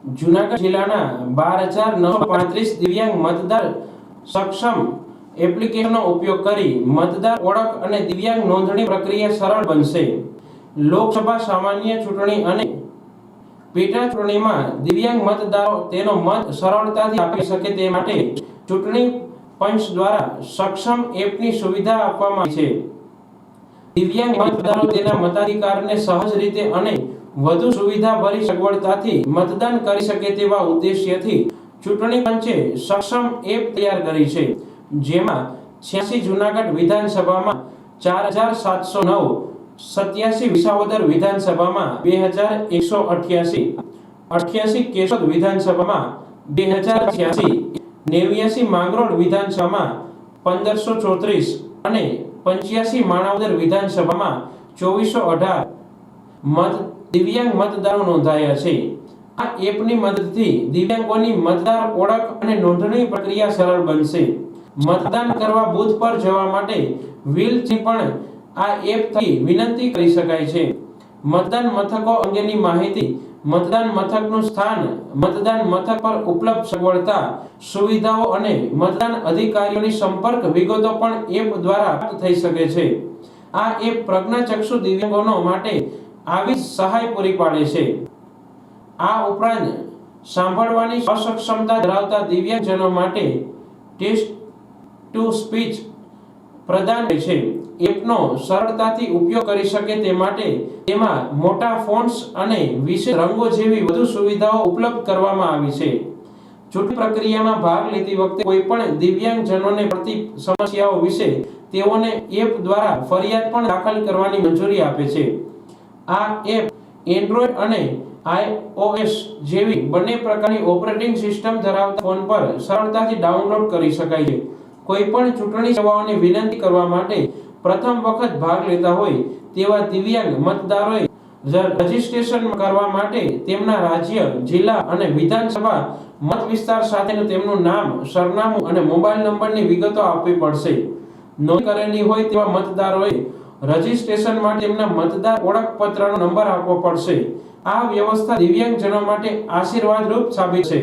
જૂનાગઢ જિલ્લાના 12,935 દિવ્યાંગ મતદાર સક્ષમ એપ્લિકેશનનો ઉપયોગ કરી મતદાર ઓળખ અને દિવ્યાંગ નોંધણી પ્રક્રિયા સરળ બનશે. લોકસભા સામાન્ય ચૂંટણી અને પેટા ચૂંટણીમાં દિવ્યાંગ મતદારો તેનો મત સરળતાથી આપી શકે તે માટે ચૂંટણી પંચ દ્વારા સક્ષમ એપની સુવિધા આપવામાં આવી છે. દિવ્યાંગ મતદારો તેના મતાધિકારને સહજ રીતે અને વધુ સુવિધાભરી સગવડતાથી મતદાન કરી શકે તેવા ઉદ્દેશ્યથી ચૂંટણી પંચે સક્ષમ એપ તૈયાર કરી છે, જેમાં 86 જૂનાગઢ વિધાનસભામાં 4,709, 87 વિસાવદર વિધાનસભામાં 2,188, 88 કેશોદ વિધાનસભામાં 2,086, 89 માંગરોળ વિધાનસભામાં 1,534 અને 85 માણાવદર વિધાનસભામાં 2,418 દિવ્યાંગ મતદારો નોંધાયા છે. આ એપની મદદથી દિવ્યાંગોની મતદાર ઓળખ અને નોંધણી પ્રક્રિયા સરળ બનશે. મતદાન કરવા બૂથ પર જવા માટે વ્હીલથી પણ આ એપ થી વિનંતી કરી શકાય છે. મતદાન મથકો અંગેની માહિતી, મતદાન મથકનું સ્થાન, મતદાન મથક પર ઉપલબ્ધ સગવડતા, સુવિધાઓ અને મતદાન અધિકારીઓની સંપર્ક વિગતો પણ એપ દ્વારા પ્રાપ્ત થઈ શકે છે. આ એપ પ્રજ્ઞાચક્ષુ દિવ્યાંગોનો માટે આવી સહાય પૂરી પાડે છે. આ ઉપરાંત સાંભળવાની અસક્ષમતા ધરાવતા દિવ્યાંગજનો માટે ટેક્સ્ટ ટુ સ્પીચ પ્રદાન કરે છે. એપનો સરળતાથી ઉપયોગ કરી શકે તે માટે તેમાં મોટા ફોન્ટ્સ અને વિશેષ રંગો જેવી વધુ સુવિધાઓ ઉપલબ્ધ કરવામાં આવી છે. ચૂંટણી પ્રક્રિયામાં ભાગ લેતી વખતે કોઈ પણ દિવ્યાંગજનોને પડતી સમસ્યાઓ વિશે તેઓને એપ દ્વારા ફરિયાદ પણ દાખલ કરવાની મંજૂરી આપે છે. આ એપ એન્ડ્રોઇડ અને iOS જેવી બંને પ્રકારની ઓપરેટિંગ સિસ્ટમ ધરાવતા ફોન પર સરળતાથી ડાઉનલોડ કરી શકાય છે. કોઈપણ ચૂંટણી સેવાઓની વિનંતી કરવા માટે પ્રથમ વખત ભાગ લેતા હોય તેવા દિવ્યાંગ મતદારોએ રજીસ્ટ્રેશન કરવા માટે તેમના રાજ્ય, જિલ્લા અને વિધાનસભા મત વિસ્તાર સાથેનું તેમનું નામ, સરનામું અને મોબાઈલ નંબરની વિગતો આપવી પડશે. નોંધણી કરેલી હોય તેવા મતદારોએ રજીસ્ટ્રેશન માટે તેમના મતદાર ઓળખપત્રનો નંબર આપવો પડશે. આ વ્યવસ્થા દિવ્યાંગજનો માટે આશીર્વાદરૂપ સાબિત છે.